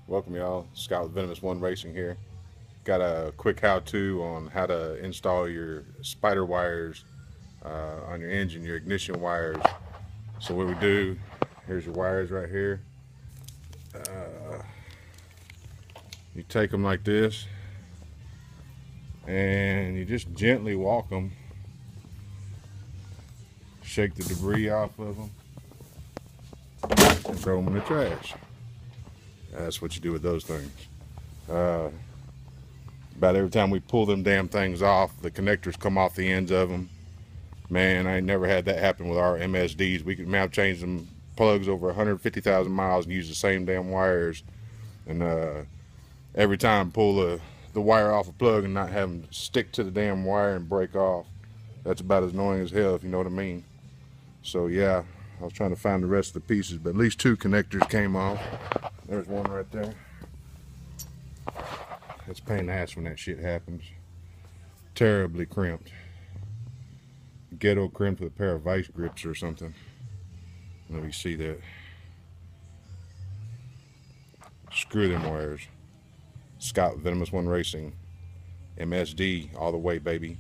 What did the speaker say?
Welcome y'all, Scott with Venomous One Racing here. Got a quick how-to on how to install your spider wires on your engine, your ignition wires. So what we do, here's your wires right here. You take them like this and you just gently walk them, shake the debris off of them and throw them in the trash. That's what you do with those things. About every time we pull them damn things off, the connectors come off the ends of them. Man, I ain't never had that happen with our MSDs. We could have changed them plugs over 150,000 miles and use the same damn wires. And every time pull the wire off a plug and not have them stick to the damn wire and break off. That's about as annoying as hell, if you know what I mean. So yeah, I was trying to find the rest of the pieces, but at least two connectors came off. There's one right there. It's a pain in the ass when that shit happens. Terribly crimped. Ghetto crimped with a pair of vice grips or something. Let me see that. Screw them wires. Scott Venomous One Racing. MSD all the way, baby.